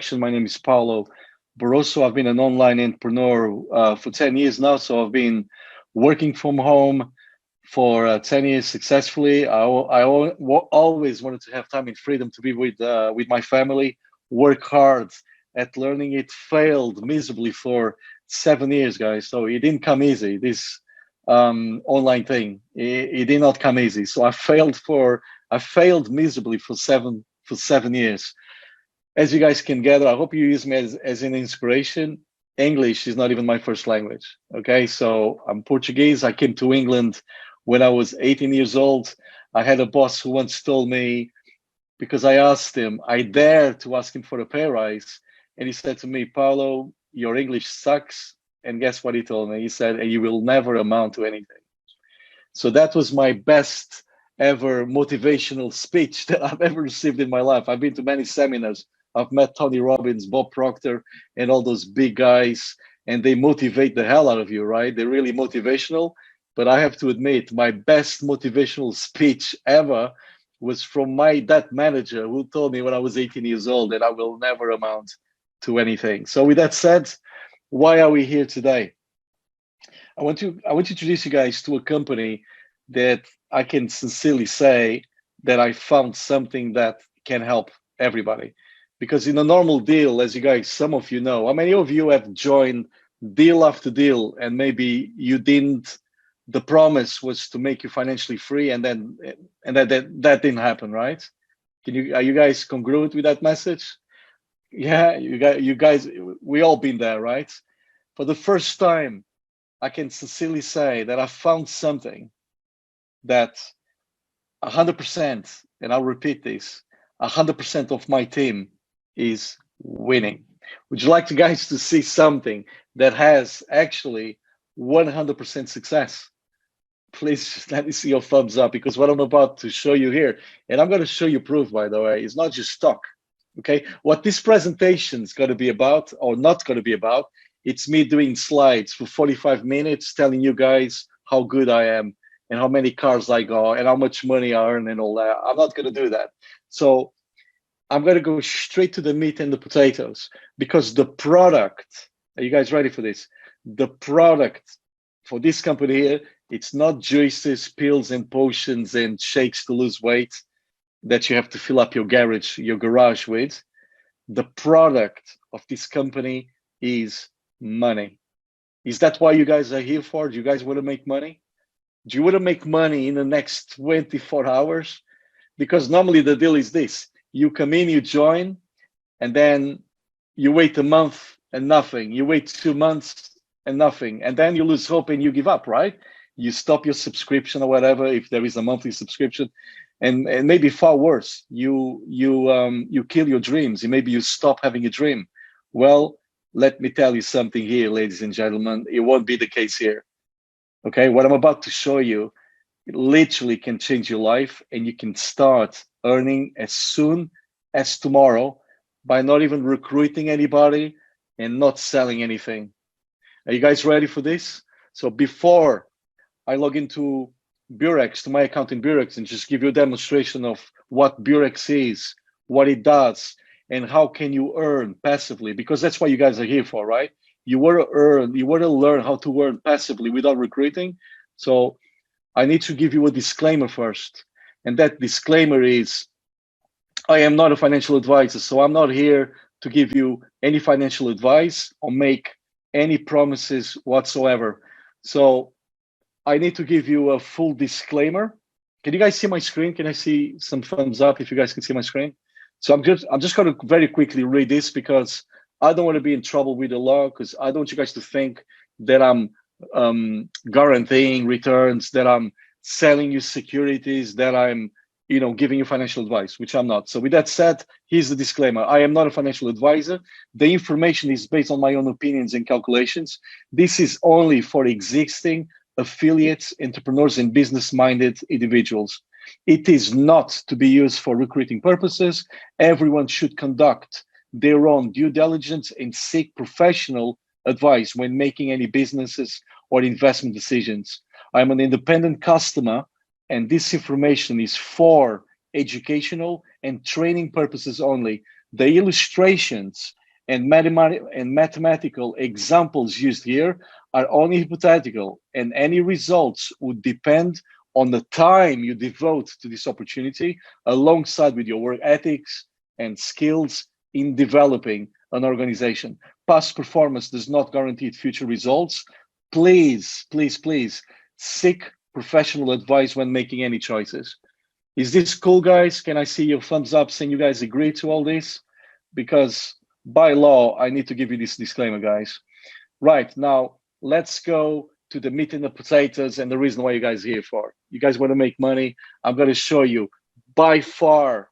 introduction, my name is PAULO. I've been an online entrepreneur for 10 years now. So I've been working from home for 10 years successfully. I always wanted to have time and freedom to be with my family, work hard at learning. It failed miserably for 7 years, guys. So it didn't come easy. This online thing, it did not come easy. So I failed miserably for seven years. As you guys can gather, I hope you use me as an inspiration. English is not even my first language. Okay, so I'm Portuguese. I came to England when I was 18 years old. I had a boss who once told me, because I asked him, I dared to ask him for a pay rise, and he said to me, "Paulo, your English sucks." And guess what he told me? He said, "And you will never amount to anything." So that was my best ever motivational speech that I've ever received in my life. I've been to many seminars. I've met Tony Robbins, Bob Proctor, and all those big guys, and they motivate the hell out of you, right? They're really motivational. But I have to admit, my best motivational speech ever was from that manager who told me when I was 18 years old that I will never amount to anything. So with that said, why are we here today? I want to introduce you guys to a company that I can sincerely say that I found something that can help everybody. Because in a normal deal, as you guys, some of you know, how many of you have joined deal after deal and maybe you didn't, the promise was to make you financially free and that didn't happen, right? Are you guys congruent with that message? Yeah, you guys, we all been there, right? For the first time, I can sincerely say that I found something that 100%, and I'll repeat this, 100% of my team is winning. Would you like guys to see something that has actually 100% success? Please let me see your thumbs up, because what I'm about to show you here, and I'm going to show you proof, by the way, is not just talk. Okay, what this presentation is going to be about, or not going to be about, it's me doing slides for 45 minutes telling you guys how good I am and how many cars I got and how much money I earn and all that. I'm not going to do that. So I'm going to go straight to the meat and the potatoes, because the product, are you guys ready for this? The product for this company here, it's not juices, pills and potions and shakes to lose weight that you have to fill up your garage with. The product of this company is money. Is that why you guys are here for? Do you guys want to make money? Do you want to make money in the next 24 hours? Because normally the deal is this. You come in, you join, and then you wait a month and nothing. You wait 2 months and nothing. And then you lose hope and you give up, right? You stop your subscription or whatever, if there is a monthly subscription. And maybe far worse, you kill your dreams. Maybe you stop having a dream. Well, let me tell you something here, ladies and gentlemen. It won't be the case here. Okay, what I'm about to show you, it literally can change your life, and you can start earning as soon as tomorrow by not even recruiting anybody and not selling anything. Are you guys ready for this? So before I log into Beurax, to my account in Beurax, and just give you a demonstration of what Beurax is, what it does, and how can you earn passively, because that's what you guys are here for, right? You want to learn how to earn passively without recruiting. So I need to give you a disclaimer first. And that disclaimer is, I am not a financial advisor, so I'm not here to give you any financial advice or make any promises whatsoever. So I need to give you a full disclaimer. Can you guys see my screen? Can I see some thumbs up if you guys can see my screen? So I'm just going to very quickly read this, because I don't want to be in trouble with the law, because I don't want you guys to think that I'm guaranteeing returns, that I'm selling you securities, that I'm giving you financial advice, which I'm not. So with that said, here's the disclaimer. I am not a financial advisor. The information is based on my own opinions and calculations. This is only for existing affiliates, entrepreneurs, and business-minded individuals. It is not to be used for recruiting purposes. Everyone should conduct their own due diligence and seek professional advice when making any businesses or investment decisions. I'm an independent customer, and this information is for educational and training purposes only. The illustrations and mathematical examples used here are only hypothetical, and any results would depend on the time you devote to this opportunity alongside with your work ethics and skills in developing an organization. Past performance does not guarantee future results. Please, please, please seek professional advice when making any choices. Is this cool, guys? Can I see your thumbs up saying you guys agree to all this? Because by law, I need to give you this disclaimer, guys. Right, now, let's go to the meat and the potatoes and the reason why you guys are here for. You guys want to make money. I'm going to show you by far,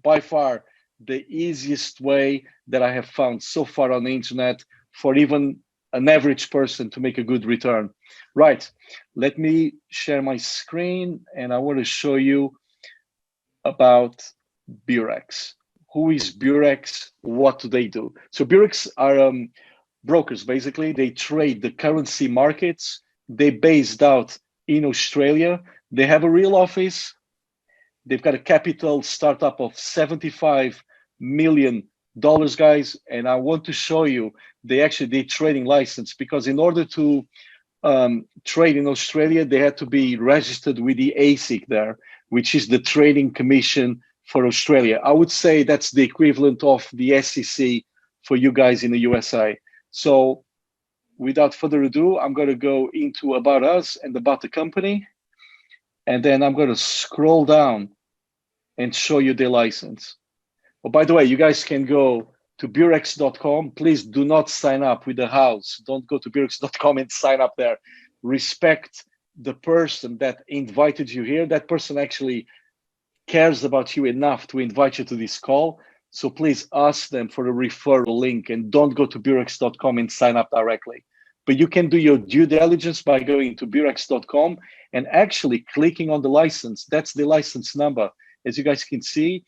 the easiest way that I have found so far on the internet for even an average person to make a good return. Right, let me share my screen and I want to show you about Beurax. Who is Beurax? What do they do? So Beurax are brokers, basically. They trade the currency markets. They're based out in Australia. They have a real office. They've got a capital startup of $75 million, guys. And I want to show you they trading license, because in order to trade in Australia, they had to be registered with the ASIC there, which is the Trading Commission for Australia. I would say that's the equivalent of the SEC for you guys in the USA. So without further ado, I'm going to go into About Us and about the company. And then I'm going to scroll down and show you the license. Oh, by the way, you guys can go to Beurax.com. Please do not sign up with the house. Don't go to Beurax.com and sign up there. Respect the person that invited you here. That person actually cares about you enough to invite you to this call. So please ask them for a referral link and don't go to Beurax.com and sign up directly. But you can do your due diligence by going to Beurax.com and actually clicking on the license. That's the license number. As you guys can see,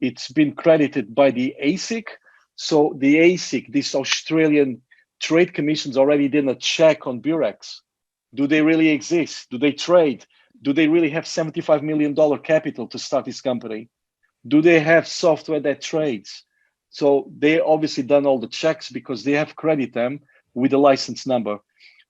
it's been credited by the ASIC. So the ASIC, this Australian Trade Commission's already done a check on Beurax. Do they really exist? Do they trade? Do they really have $75 million capital to start this company? Do they have software that trades? So they obviously done all the checks because they have credited them with the license number.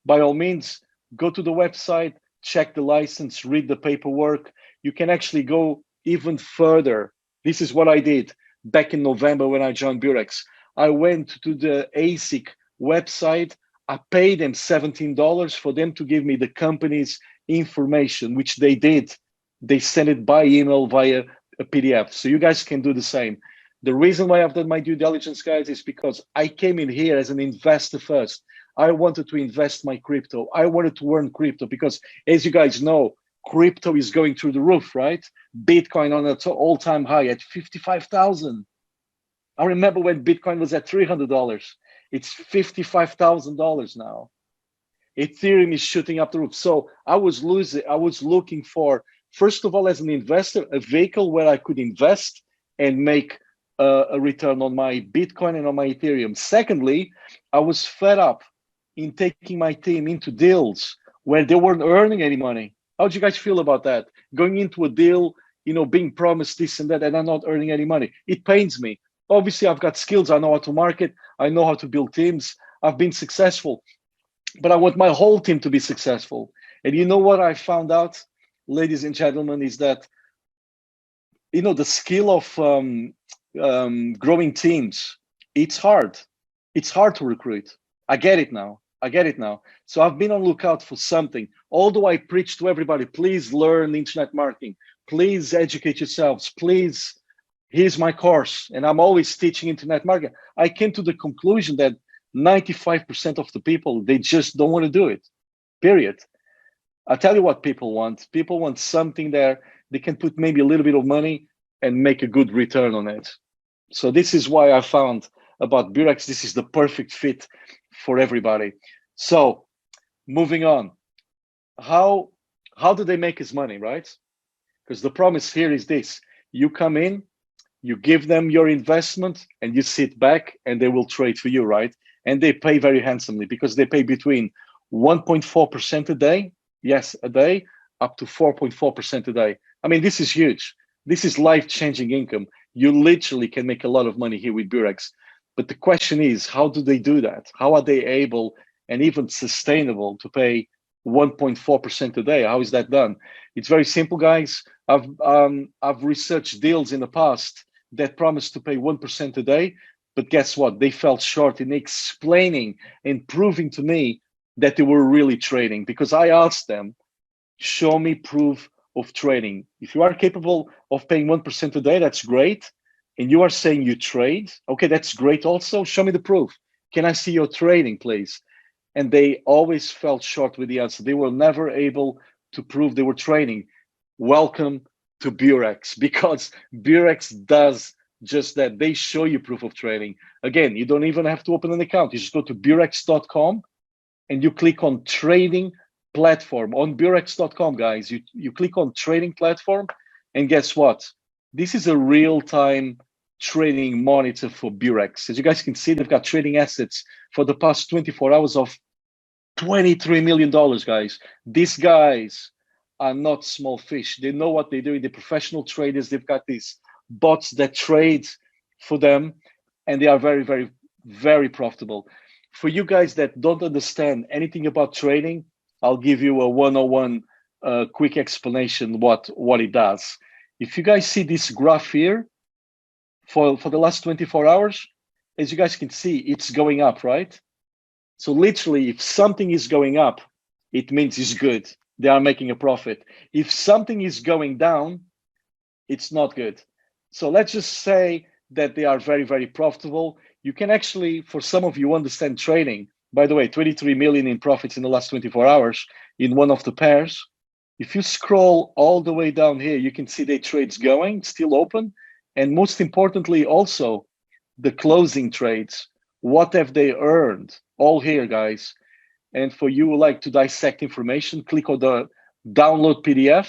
By all means, go to the website, check the license, read the paperwork. You can actually go even further. This is what I did back in November when I joined Beurax. I went to the ASIC website. I paid them $17 for them to give me the company's information, which they did. They sent it by email via a PDF. So you guys can do the same. The reason why I've done my due diligence, guys, is because I came in here as an investor first. I wanted to invest my crypto. I wanted to earn crypto because, as you guys know, crypto is going through the roof, right? Bitcoin on its all-time high at 55,000. I remember when Bitcoin was at $300. It's $55,000 now. Ethereum is shooting up the roof. So I was looking for, first of all, as an investor, a vehicle where I could invest and make a return on my Bitcoin and on my Ethereum. Secondly, I was fed up in taking my team into deals where they weren't earning any money. How do you guys feel about that? Going into a deal, being promised this and that, and I'm not earning any money. It pains me. Obviously, I've got skills. I know how to market. I know how to build teams. I've been successful, but I want my whole team to be successful. And you know what I found out, ladies and gentlemen, is that, the skill of growing teams, it's hard. It's hard to recruit. I get it now. So I've been on lookout for something. Although I preach to everybody, please learn internet marketing. Please educate yourselves. Please, here's my course. And I'm always teaching internet marketing. I came to the conclusion that 95% of the people, they just don't want to do it, period. I'll tell you what people want. People want something there. They can put maybe a little bit of money and make a good return on it. So this is why I found about Beurax, this is the perfect fit for everybody. So moving on, how do they make his money, right? Because the promise here is this: you come in, you give them your investment, and you sit back, and they will trade for you, right? And they pay very handsomely, because they pay between 1.4% a day, yes, a day, up to 4.4% a day. I mean, this is huge. This is life-changing income. You literally can make a lot of money here with Beurax. But the question is, how do they do that? How are they able and even sustainable to pay 1.4% a day? How is that done? It's very simple, guys. I've researched deals in the past that promised to pay 1% a day, but guess what? They fell short in explaining and proving to me that they were really trading, because I asked them, show me proof of trading. If you are capable of paying 1% a day, that's great. And you are saying you trade, okay, that's great also. Show me the proof. Can I see your trading, please? And they always fell short with the answer. They were never able to prove they were trading. Welcome to Beurax, because Beurax does just that. They show you proof of trading. Again, you don't even have to open an account. You just go to Beurax.com and you click on trading platform. On Beurax.com, guys, you click on trading platform, and guess what? This is a real-time trading monitor for Beurax. As you guys can see, they've got trading assets for the past 24 hours of $23 million, guys. These guys are not small fish. They know what they're doing. They're professional traders. They've got these bots that trade for them, and they are very, very, very profitable. For you guys that don't understand anything about trading, I'll give you a 101 quick explanation what it does. If you guys see this graph here, for the last 24 hours, as you guys can see, it's going up, right? So literally, if something is going up, it means it's good. They are making a profit. If something is going down, it's not good. So let's just say that they are very, very profitable. You can actually, for some of you, understand trading. By the way, 23 million in profits in the last 24 hours in one of the pairs. If you scroll all the way down here, you can see the trades going, still open. And most importantly, also the closing trades. What have they earned? All here, guys. And for you who like to dissect information, click on the download PDF,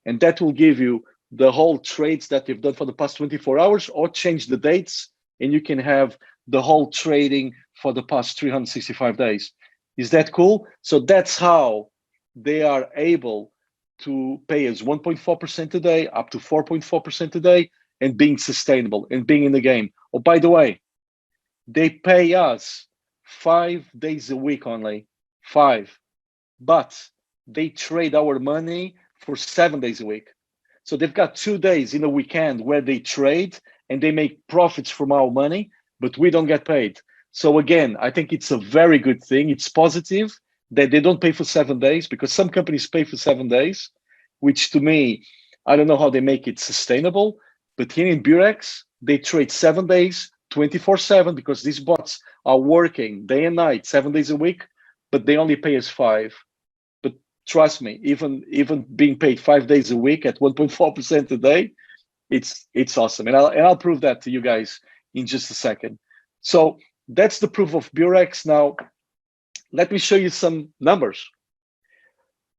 and that will give you the whole trades that you've done for the past 24 hours, or change the dates, and you can have the whole trading for the past 365 days. Is that cool? So that's how they are able to pay us 1.4% a day, up to 4.4% a day, and being sustainable and being in the game. Oh, by the way, they pay us 5 days a week only, 5, but they trade our money for 7 days a week. So they've got 2 days in a weekend where they trade and they make profits from our money, but we don't get paid. So again, I think it's a very good thing. It's positive that they don't pay for 7 days, because some companies pay for 7 days, which to me, I don't know how they make it sustainable. But here in Beurax, they trade 7 days, 24/7, because these bots are working day and night, 7 days a week, but they only pay us 5. But trust me, even being paid 5 days a week at 1.4% a day, it's awesome. And I'll prove that to you guys in just a second. So that's the proof of Beurax. Now, let me show you some numbers.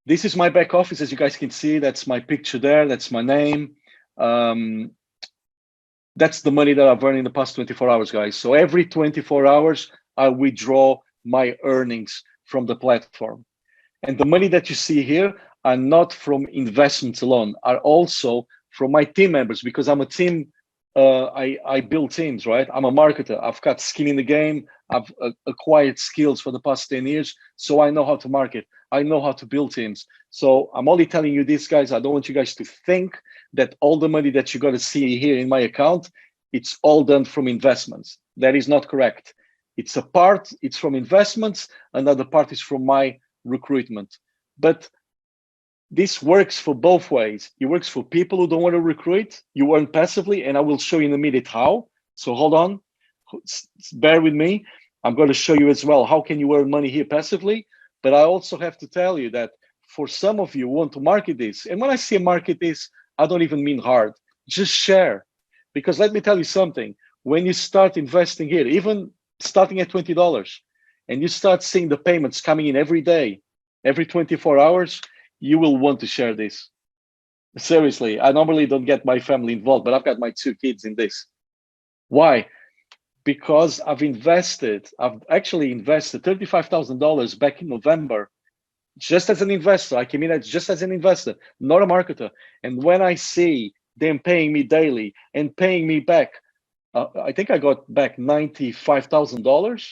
This is my back office. As you guys can see, that's my picture there. That's my name. That's the money that I've earned in the past 24 hours, guys. So every 24 hours, I withdraw my earnings from the platform. And the money that you see here are not from investments alone, are also from my team members, because I'm a team. I build teams, right? I'm a marketer. I've got skin in the game. I've acquired skills for the past 10 years. So I know how to market. I know how to build teams. So I'm only telling you this, guys. I don't want you guys to think that all the money that you're going to see here in my account, it's all done from investments. That is not correct. It's a part, it's from investments. Another part is from my recruitment. But this works for both ways. It works for people who don't want to recruit. You earn passively, and I will show you in a minute how. So hold on, bear with me. I'm going to show you as well how can you earn money here passively. But I also have to tell you that for some of you who want to market this, and when I say market this, I don't even mean hard, just share. Because let me tell you something, when you start investing here, even starting at $20, and you start seeing the payments coming in every day, every 24 hours, you will want to share this. Seriously, I normally don't get my family involved, but I've got my 2 kids in this. Why? Because I've actually invested $35,000 back in November, just as an investor. I came in just as an investor, not a marketer. And when I see them paying me daily and paying me back. I think I got back $95,000.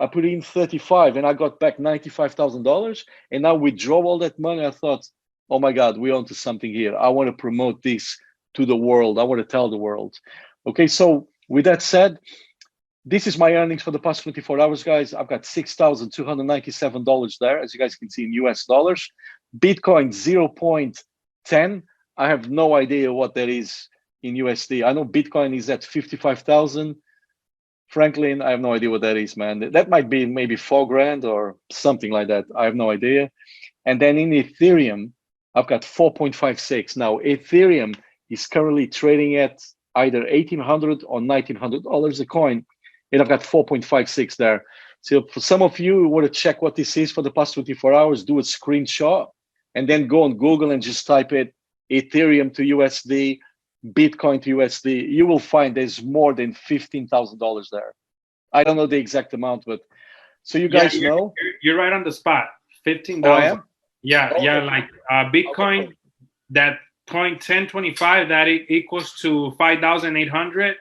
I put in 35 and I got back $95,000. And I withdraw all that money. I thought, oh my God, we're onto something here. I want to promote this to the world. I want to tell the world. Okay, so with that said, this is my earnings for the past 24 hours, guys. I've got $6,297 there, as you guys can see in US dollars. Bitcoin 0.10. I have no idea what that is in USD. I know Bitcoin is at 55,000. Franklin, I have no idea what that is, man. That might be maybe 4 grand or something like that. I have no idea. And then in Ethereum, I've got 4.56. Now, Ethereum is currently trading at either $1,800 or $1,900 a coin. And I've got 4.56 there. So for some of you who want to check what this is for the past 24 hours, do a screenshot and then go on Google and just type it Ethereum to USD, Bitcoin to USD. You will find there's more than $15,000 there. I don't know the exact amount, but so you guys know. You're right on the spot. 15,000. Oh, I am? Yeah, oh, yeah, okay. like Bitcoin, okay. That coin 1025, that equals to 5,800.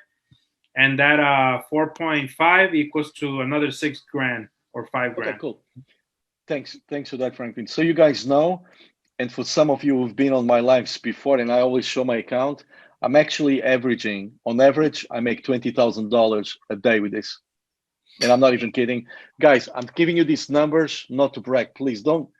And that 4.5 equals to another 6 grand or 5 grand. Okay, cool. Thanks for that, Franklin. So you guys know, and for some of you who've been on my lives before, and I always show my account, I'm actually averaging, on average, I make $20,000 a day with this. And I'm not even kidding. Guys, I'm giving you these numbers not to brag. Please don't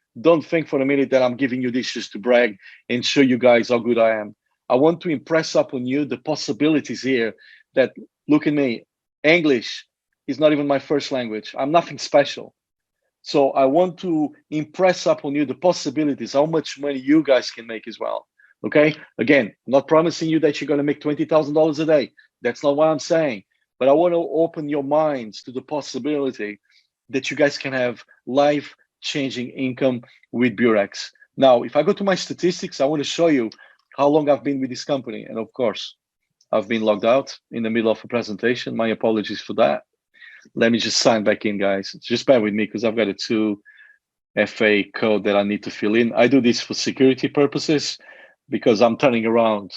think for a minute that I'm giving you this just to brag and show you guys how good I am. I want to impress upon you the possibilities here that, look at me, English is not even my first language. I'm nothing special. So I want to impress upon you the possibilities, how much money you guys can make as well. Okay? Again, I'm not promising you that you're going to make $20,000 a day. That's not what I'm saying. But I want to open your minds to the possibility that you guys can have life-changing income with Beurax. Now, if I go to my statistics, I want to show you how long I've been with this company. And of course, I've been logged out in the middle of a presentation. My apologies for that. Let me just sign back in, guys. Just bear with me because I've got a 2FA code that I need to fill in. I do this for security purposes because I'm turning around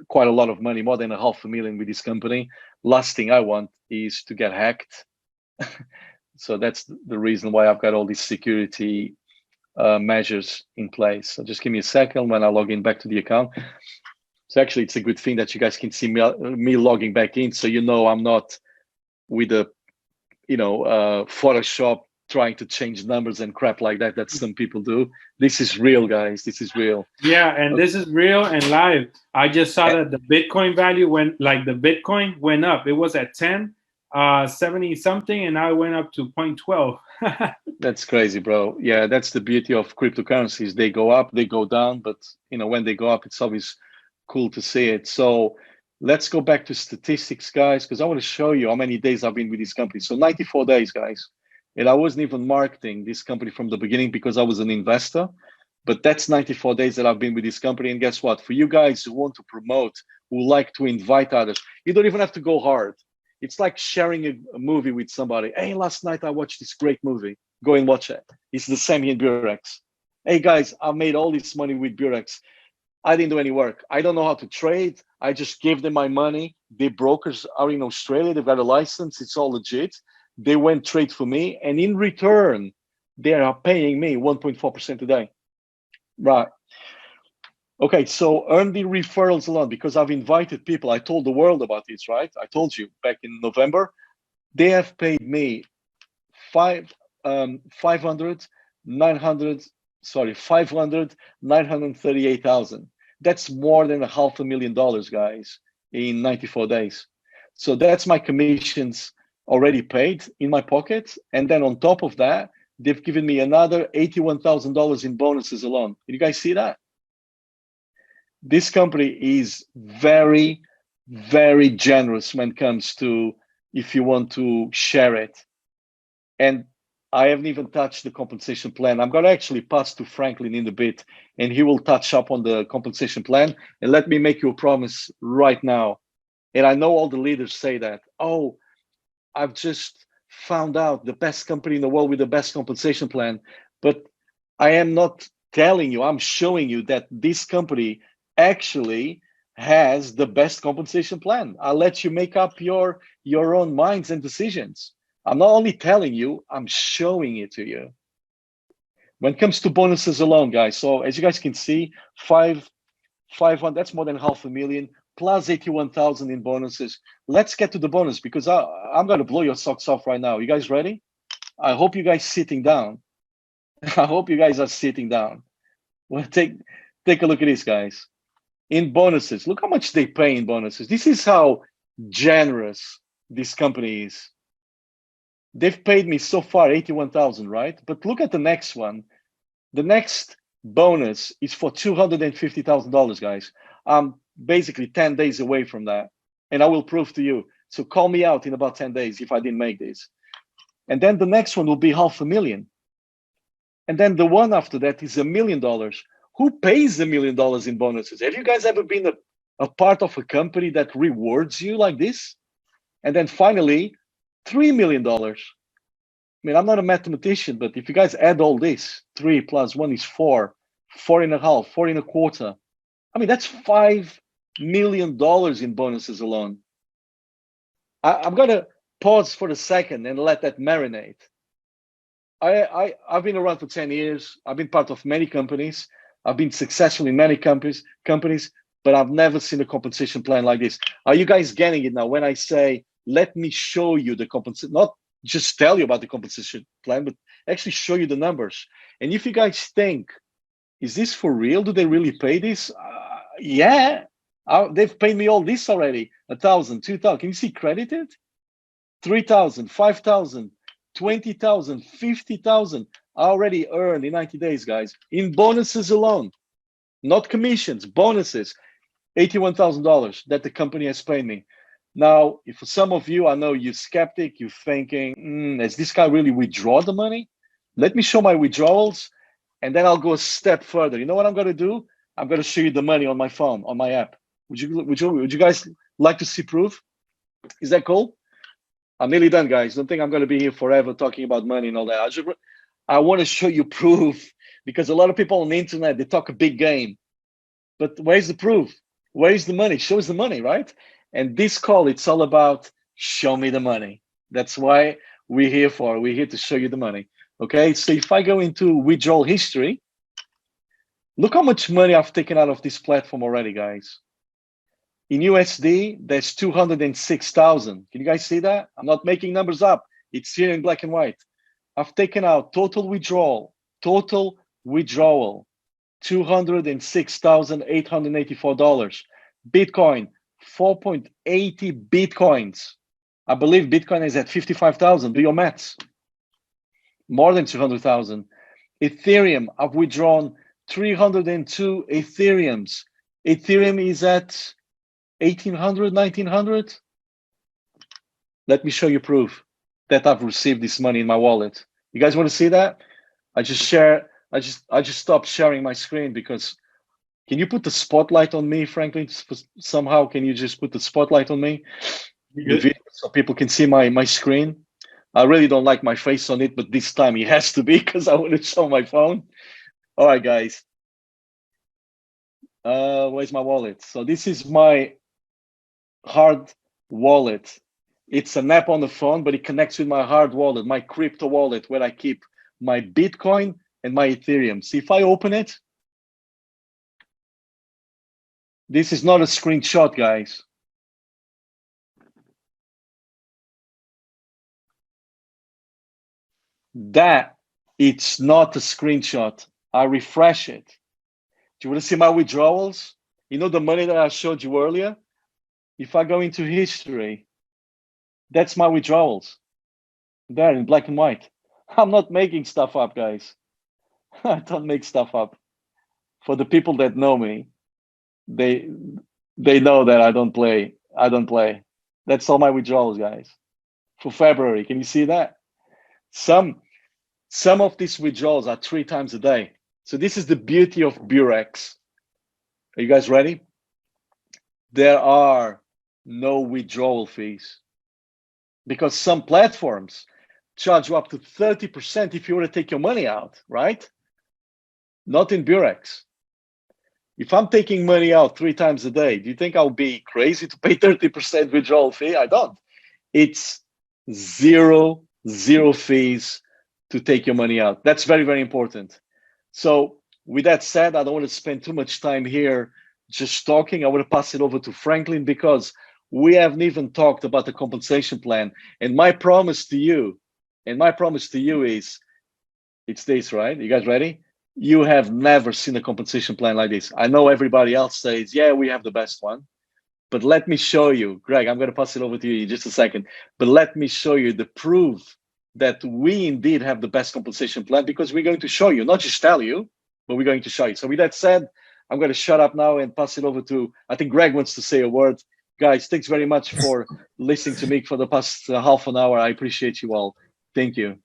quite a lot of money, more than $500,000 with this company. Last thing I want is to get hacked. So that's the reason why I've got all these security measures in place. So just give me a second when I log in back to the account. So actually, it's a good thing that you guys can see me logging back in, so you know I'm not with a, Photoshop trying to change numbers and crap like that that some people do. This is real, guys. This is real. Yeah, and this is real and live. I just saw that the Bitcoin value went, like the Bitcoin went up. It was at 70 something, and now it went up to 0.12. That's crazy, bro. Yeah, that's the beauty of cryptocurrencies. They go up, they go down, but when they go up, it's always cool to see it. So let's go back to statistics, guys, because I want to show you how many days I've been with this company. So 94 days, guys. And I wasn't even marketing this company from the beginning because I was an investor. But that's 94 days that I've been with this company. And guess what? For you guys who want to promote, who like to invite others, you don't even have to go hard. It's like sharing a movie with somebody. Hey, last night I watched this great movie. Go and watch it. It's the same here in Beurax. Hey, guys, I made all this money with Beurax. I didn't do any work. I don't know how to trade. I just gave them my money. The brokers are in Australia. They've got a license. It's all legit. They went trade for me. And in return, they are paying me 1.4% a day. Right. Okay, so earn the referrals alone because I've invited people. I told the world about this, right? I told you back in November. They have paid me 500,938,000. That's more than $500,000, guys, in 94 days. So that's my commissions already paid in my pocket. And then on top of that, they've given me another $81,000 in bonuses alone. Did you guys see that? This company is very, very generous when it comes to if you want to share it. And I haven't even touched the compensation plan. I'm going to actually pass to Franklin in a bit, and he will touch up on the compensation plan. And let me make you a promise right now. And I know all the leaders say that, oh, I've just found out the best company in the world with the best compensation plan. But I am not telling you, I'm showing you that this company actually has the best compensation plan. I'll let you make up your own minds and decisions. I'm not only telling you, I'm showing it to you. When it comes to bonuses alone, guys, so as you guys can see, 500, that's more than $500,000 plus 81,000 in bonuses. Let's get to the bonus because I'm going to blow your socks off right now. You guys ready? I hope you guys sitting down. I hope you guys are sitting down. Well, take a look at this, guys. In bonuses, look how much they pay in bonuses. This is how generous this company is. They've paid me so far 81,000, right? But look at the next one. The next bonus is for $250,000, guys. I'm basically 10 days away from that, and I will prove to you. So call me out in about 10 days if I didn't make this. And then the next one will be $500,000. And then the one after that is $1 million. Who pays $1 million in bonuses? Have you guys ever been a part of a company that rewards you like this? And then finally, $3 million. I mean, I'm not a mathematician, but if you guys add all this, 3 plus 1 is 4, 4.5, 4.25. I mean, that's $5 million in bonuses alone. I'm gonna pause for a second and let that marinate. I've been around for 10 years. I've been part of many companies. I've been successful in many companies, but I've never seen a compensation plan like this. Are you guys getting it now? When I say, let me show you the compensation, not just tell you about the compensation plan, but actually show you the numbers. And if you guys think, is this for real? Do they really pay this? Yeah, they've paid me all this already. 1,000, 2,000. Can you see credited? 3,000, 5,000, 20,000, 50,000. I already earned in 90 days, guys, in bonuses alone, not commissions, bonuses, $81,000 that the company has paid me. Now, if for some of you, I know you're skeptic, you're thinking, has this guy really withdrawn the money? Let me show my withdrawals, and then I'll go a step further. You know what I'm going to do? I'm going to show you the money on my phone, on my app. Would you guys like to see proof? Is that cool? I'm nearly done, guys. Don't think I'm going to be here forever talking about money and all that. I want to show you proof because a lot of people on the internet, they talk a big game. But where's the proof? Where's the money? Show us the money, right? And this call, it's all about show me the money. That's why we're here for. We're here to show you the money. Okay, so if I go into withdrawal history, look how much money I've taken out of this platform already, guys. In USD, there's 206,000. Can you guys see that? I'm not making numbers up. It's here in black and white. I've taken out total withdrawal, $206,884. Bitcoin, 4.80 Bitcoins. I believe Bitcoin is at 55,000. Do your maths. More than 200,000. Ethereum, I've withdrawn 302 Ethereums. Ethereum is at 1,800, 1,900. Let me show you proof that I've received this money in my wallet. You guys want to see that? I just stopped sharing my screen because can you put the spotlight on me, Franklin? Somehow, can you just put the spotlight on me? The video so people can see my screen. I really don't like my face on it, but this time it has to be because I want to show my phone. All right, guys. Where's my wallet? So this is my hard wallet. It's an app on the phone, but it connects with my hard wallet, my crypto wallet, where I keep my Bitcoin and my Ethereum. See, if I open it, this is not a screenshot, guys. That it's not a screenshot. I refresh it. Do you want to see my withdrawals? You know the money that I showed you earlier? If I go into history, that's my withdrawals. There in black and white. I'm not making stuff up, guys. I don't make stuff up. For the people that know me, they know that I don't play. I don't play. That's all my withdrawals, guys. For February, can you see that? Some of these withdrawals are 3 times a day. So this is the beauty of Beurax. Are you guys ready? There are no withdrawal fees because some platforms charge you up to 30% if you want to take your money out, right? Not in Beurax. If I'm taking money out 3 times a day, do you think I'll be crazy to pay 30% withdrawal fee? I don't. It's zero fees to take your money out. That's very, very important. So with that said, I don't want to spend too much time here just talking. I want to pass it over to Franklin because we haven't even talked about the compensation plan. And my promise to you is, it's this, right? You guys ready? You have never seen a compensation plan like this. I know everybody else says, yeah, we have the best one. But let me show you, Greg, I'm going to pass it over to you in just a second. But let me show you the proof that we indeed have the best compensation plan, because we're going to show you, not just tell you, but we're going to show you. So with that said, I'm going to shut up now and pass it over to, I think Greg wants to say a word. Guys, thanks very much for listening to me for the past half an hour. I appreciate you all. Thank you.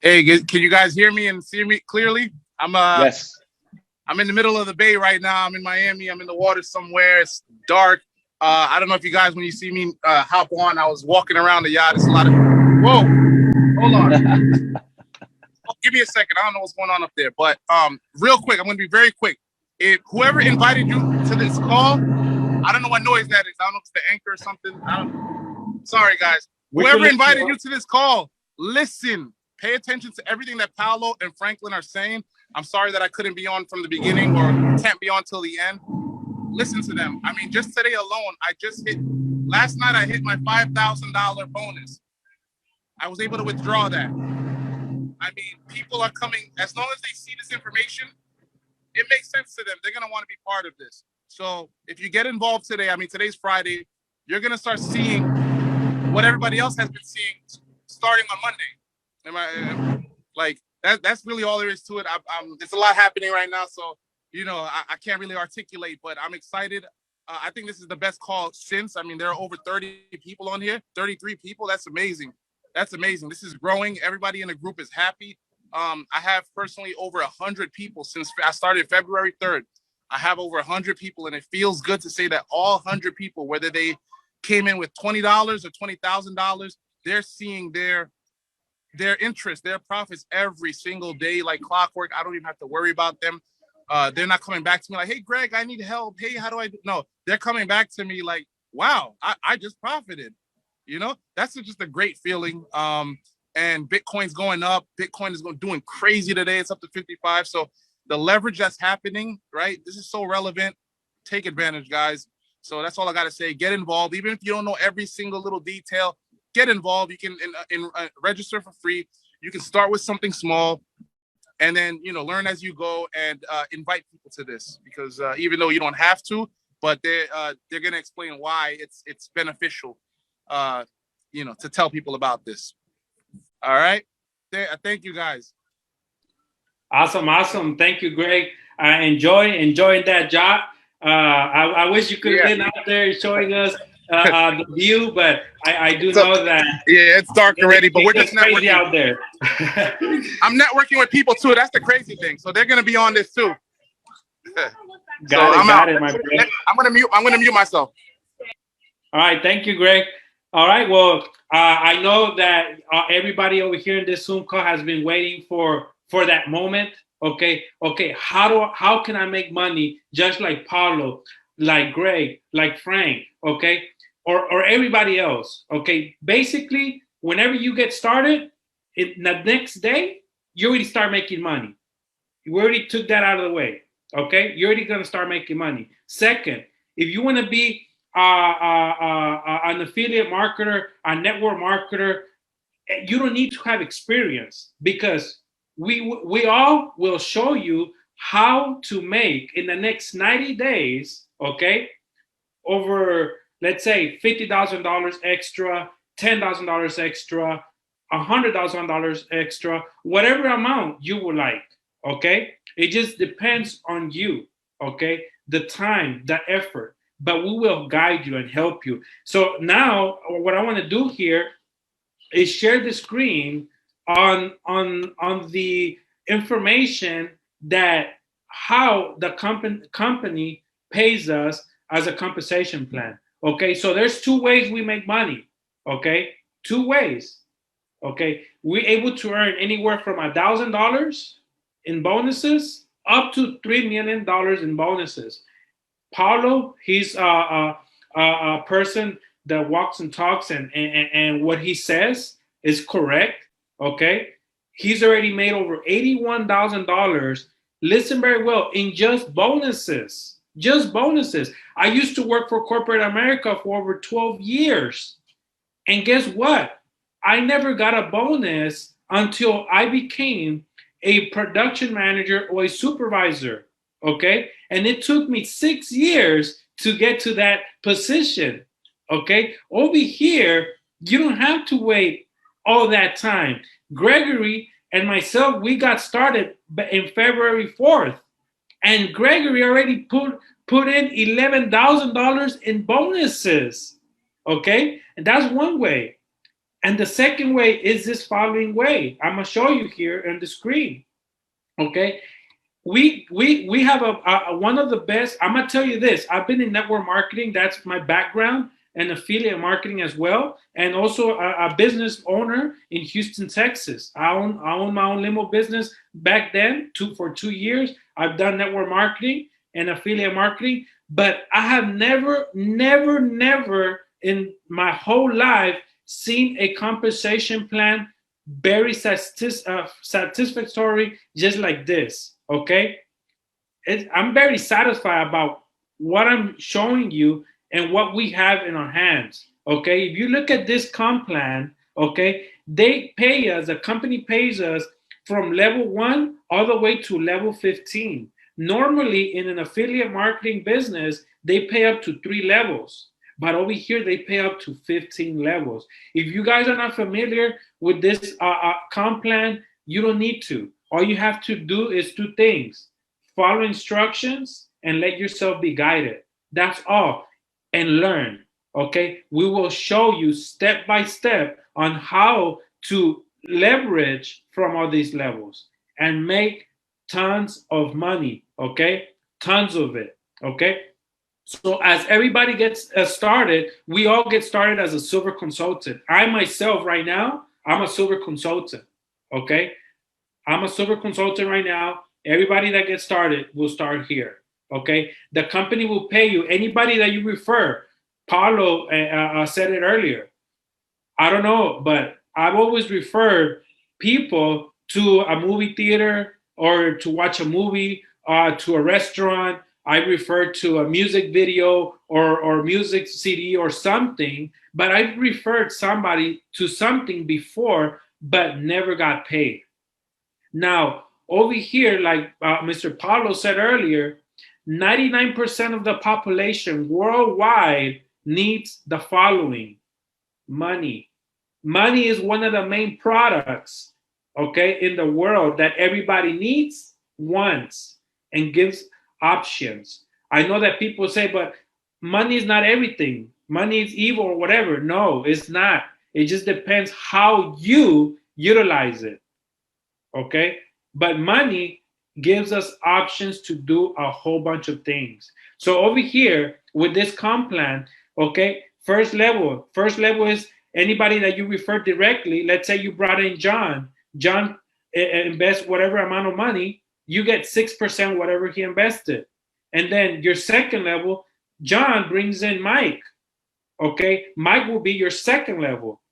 Hey, can you guys hear me and see me clearly? Yes. I'm in the middle of the bay right now. I'm in Miami. I'm in the water somewhere. It's dark. I don't know if you guys, when you see me hop on, I was walking around the yacht. It's a lot of, whoa, hold on. Give me a second. I don't know what's going on up there, but real quick, I'm going to be very quick. If whoever invited you to this call, I don't know what noise that is. I don't know if it's the anchor or something. Sorry, guys. Whoever invited you to this call, listen. Pay attention to everything that Paulo and Franklin are saying. I'm sorry that I couldn't be on from the beginning or can't be on till the end. Listen to them. I mean, just today alone, last night I hit my $5,000 bonus. I was able to withdraw that. I mean, people are coming, as long as they see this information, it makes sense to them. They're going to want to be part of this. So if you get involved today, I mean, today's Friday, you're going to start seeing what everybody else has been seeing starting on Monday. That's really all there is to it. There's a lot happening right now, so I can't really articulate, but I'm excited. I think this is the best call since. I mean, there are over 30 people on here, 33 people. That's amazing. That's amazing. This is growing. Everybody in the group is happy. I have personally over 100 people since I started February 3rd. I have over 100 people, and it feels good to say that all 100 people, whether they came in with $20 or $20,000, they're seeing their interest, their profits every single day like clockwork. I don't even have to worry about them. They're not coming back to me like, hey, Greg, I need help. Hey, how do I do? No, they're coming back to me like, wow, I just profited. That's just a great feeling. And Bitcoin's going up. Bitcoin is doing crazy today. It's up to 55. So the leverage that's happening, right? This is so relevant. Take advantage, guys. So that's all I got to say. Get involved. Even if you don't know every single little detail, get involved. You can register for free. You can start with something small and then, learn as you go and invite people to this, because even though you don't have to, but they're going to explain why it's beneficial, to tell people about this. All right. Thank you, guys. Awesome. Thank you, Greg. I enjoying that job. I wish you could have been out there showing us the view, but I do know that. Yeah, it's dark already, but we're just crazy networking out there. I'm networking with people too. That's the crazy thing. So they're going to be on this too. Got it, my friend. I'm going to mute myself. All right. Thank you, Greg. All right. Well, I know that everybody over here in this Zoom call has been waiting for that moment. Okay. How can I make money just like Paulo, like Greg, like Frank? Okay. Or everybody else. Okay. Basically, whenever you get started, the next day, you already start making money. You already took that out of the way. Okay. You're already going to start making money. Second, if you want to be an affiliate marketer, a network marketer, you don't need to have experience, because we all will show you how to make in the next 90 days, okay, over, let's say, $50,000 extra, $10,000 extra, $100,000 extra, whatever amount you would like, okay? It just depends on you, okay? The time, the effort, but we will guide you and help you. So now what I want to do here is share the screen on the information that how the company pays us as a compensation plan. Okay, so there's 2 ways we make money. Okay, 2 ways. Okay, we're able to earn anywhere from $1,000 in bonuses up to $3 million in bonuses. Paulo, he's a person that walks and talks, and what he says is correct. Okay, he's already made over $81,000. Listen very well, in just bonuses. Just bonuses. I used to work for corporate America for over 12 years. And guess what? I never got a bonus until I became a production manager or a supervisor. Okay. And it took me 6 years to get to that position. Okay. Over here, you don't have to wait all that time. Gregory and myself, we got started in February 4th. And Gregory already put in $11,000 in bonuses. Okay. And that's one way. And the second way is this following way. I'm going to show you here on the screen. Okay. We have a one of the best. I'm going to tell you this. I've been in network marketing. That's my background, and affiliate marketing as well. And also a business owner in Houston, Texas. I own my own limo business back then for 2 years. I've done network marketing and affiliate marketing, but I have never in my whole life seen a compensation plan very satisfactory just like this. Okay, I'm very satisfied about what I'm showing you and what we have in our hands. Okay, if you look at this comp plan, okay, they pay us, the company pays us from level 1 all the way to level 15. Normally in an affiliate marketing business, they pay up to 3 levels. But over here, they pay up to 15 levels. If you guys are not familiar with this comp plan, you don't need to. All you have to do is 2 things. Follow instructions and let yourself be guided. That's all. And learn. Okay? We will show you step by step on how to leverage from all these levels and make tons of money. Okay? Tons of it. Okay? So as everybody gets started, we all get started as a silver consultant. I myself right now, I'm a silver consultant, okay? I'm a silver consultant right now. Everybody that gets started will start here, okay? The company will pay you. Anybody that you refer, Paulo said it earlier. I don't know, but I've always referred people to a movie theater or to watch a movie, to a restaurant. I referred to a music video or music CD or something, but I've referred somebody to something before, but never got paid. Now, over here, like Mr. Paulo said earlier, 99% of the population worldwide needs the following: money. Money is one of the main products, okay, in the world that everybody needs, wants, and gives options. I know that people say, but money is not everything. Money is evil or whatever. No, it's not. It just depends how you utilize it. Okay? But money gives us options to do a whole bunch of things. So over here with this comp plan, okay, first level is anybody that you refer directly. Let's say you brought in John. John invests whatever amount of money. You get 6% whatever he invested. And then your second level, John brings in Mike. Okay, Mike will be your second level.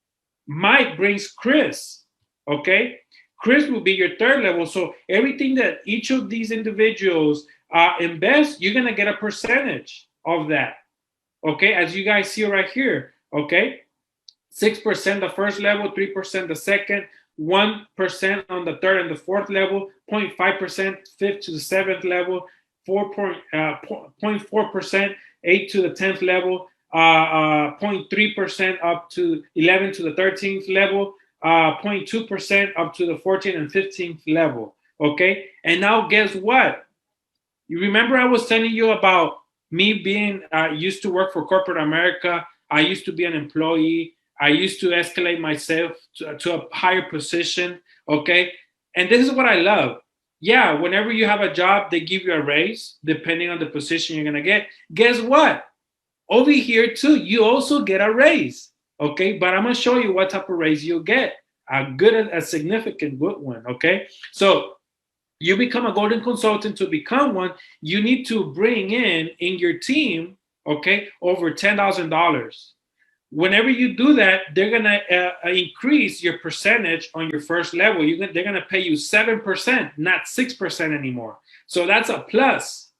Mike brings Chris. Okay, Chris will be your third level. So everything that each of these individuals invest, you're going to get a percentage of that. Okay, as you guys see right here. Okay, 6% the first level, 3% the second, 1% on the third and the fourth level, 0.5% fifth to the seventh level, 0.4% 8th to the 10th level, 0.3% up to 11 to the 13th level, 0.2% up to the 14th and 15th level. Okay, and now guess what? You remember I was telling you about me being used to work for corporate America. I used to be an employee. I used to escalate myself to a higher position, okay? And this is what I love. Yeah, whenever you have a job, they give you a raise, depending on the position you're gonna get. Guess what? Over here too, you also get a raise, okay? But I'm gonna show you what type of raise you'll get. A significant good one, okay? So You become a golden consultant. To become one, you need to bring in your team, okay, over $10,000. Whenever you do that, they're gonna increase your percentage on your first level. They're gonna pay you 7%, not 6% anymore. So that's a plus.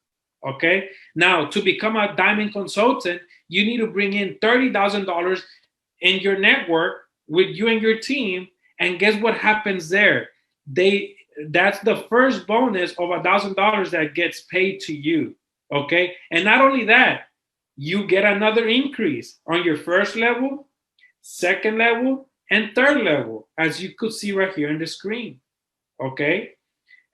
Okay. Now, to become a diamond consultant, you need to bring in $30,000 in your network with you and your team. And guess what happens there? That's the first bonus of $1,000 that gets paid to you. Okay. And not only that, you get another increase on your first level, second level, and third level, as you could see right here on the screen. Okay.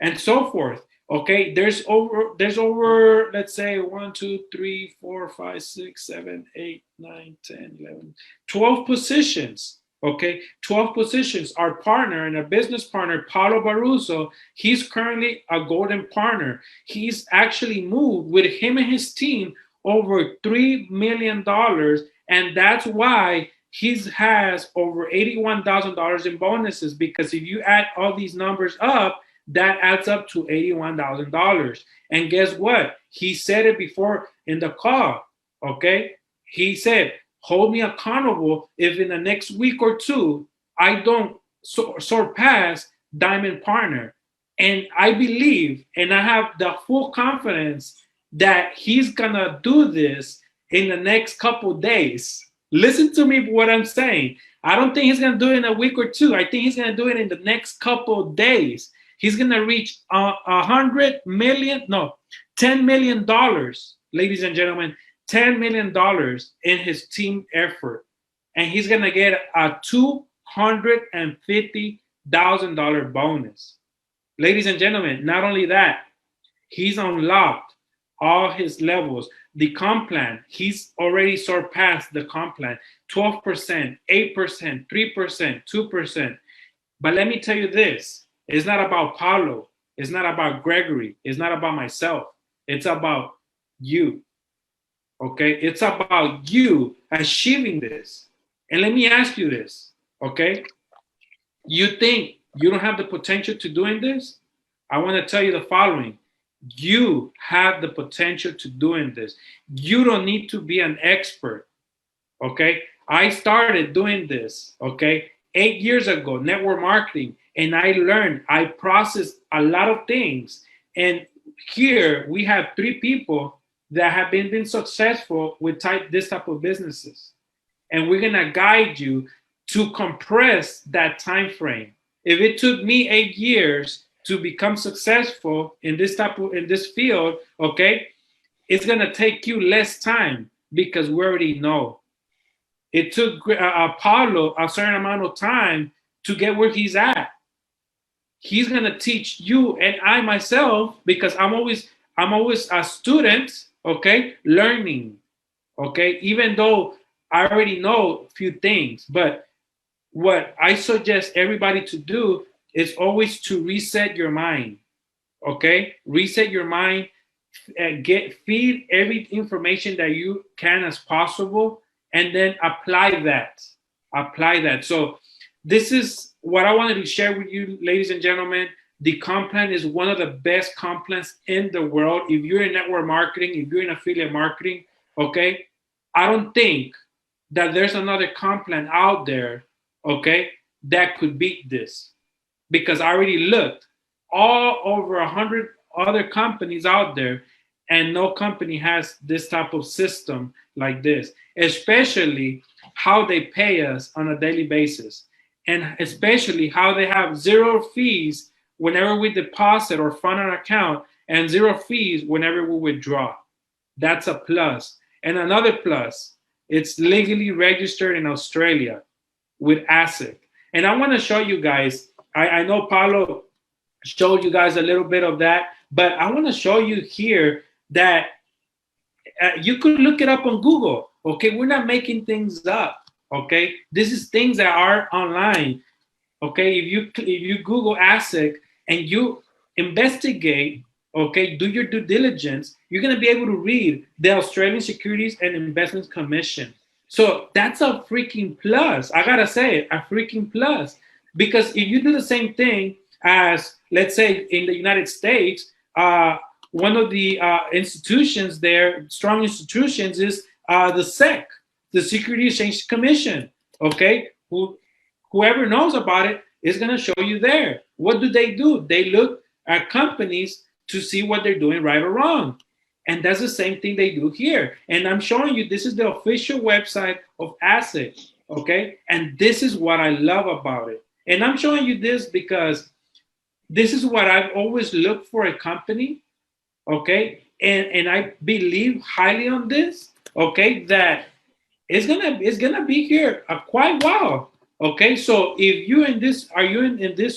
And so forth. Okay, there's over, let's say 1, 2, 3, 4, 5, 6, 7, 8, 9, 10, 11, 12 positions. Okay, 12 positions. Our partner and our business partner, Paulo Barroso, he's currently a golden partner. He's actually moved with him and his team over $3 million. And that's why he has over $81,000 in bonuses, because if you add all these numbers up, that adds up to $81,000. And guess what? He said it before in the call. Okay. He said, hold me accountable if in the next week or two, I don't surpass Diamond Partner. And I believe, and I have the full confidence that he's going to do this in the next couple days. Listen to me what I'm saying. I don't think he's going to do it in a week or two. I think he's going to do it in the next couple days. He's going to reach $10 million, ladies and gentlemen, $10 million in his team effort. And he's going to get a $250,000 bonus. Ladies and gentlemen, not only that, he's unlocked all his levels. The comp plan, he's already surpassed the comp plan, 12%, 8%, 3%, 2%. But let me tell you this. It's not about Paulo. It's not about Gregory. It's not about myself. It's about you. Okay? It's about you achieving this. And let me ask you this. Okay? You think you don't have the potential to doing this? I want to tell you the following. You have the potential to doing this. You don't need to be an expert. Okay? I started doing this. Okay? 8 years ago, network marketing. And I learned, I processed a lot of things. And here we have 3 people that have been successful with this type of businesses. And we're going to guide you to compress that time frame. If it took me 8 years to become successful in this field, okay, it's going to take you less time because we already know. It took Paulo a certain amount of time to get where he's at. He's going to teach you and I myself, because I'm always a student, okay, learning, okay, even though I already know a few things. But what I suggest everybody to do is always to reset your mind, okay? Reset your mind, feed every information that you can as possible, and then apply that. So this is what I wanted to share with you, ladies and gentlemen. The comp plan is one of the best comp plans in the world. If you're in network marketing, if you're in affiliate marketing, okay, I don't think that there's another comp plan out there, okay, that could beat this. Because I already looked all over 100 other companies out there, and no company has this type of system like this, especially how they pay us on a daily basis. And especially how they have 0 fees whenever we deposit or fund an account, and 0 fees whenever we withdraw. That's a plus. And another plus, it's legally registered in Australia with ASIC. And I want to show you guys, I know Paulo showed you guys a little bit of that, but I want to show you here that you could look it up on Google. Okay, we're not making things up. Okay, this is things that are online. Okay, if you Google ASIC and you investigate, okay, do your due diligence, you're going to be able to read the Australian Securities and Investments Commission. So that's a freaking plus. I gotta say it, a freaking plus. Because if you do the same thing as, let's say, in the United States, one of the institutions there, strong institutions, is the SEC, the Security Exchange Commission. Okay, whoever knows about it is going to show you there. What do? They look at companies to see what they're doing right or wrong. And that's the same thing they do here. And I'm showing you, this is the official website of ASIC, okay? And this is what I love about it. And I'm showing you this because this is what I've always looked for a company, okay? And I believe highly on this, okay, that it's gonna be here a quite while. Okay, so if you in this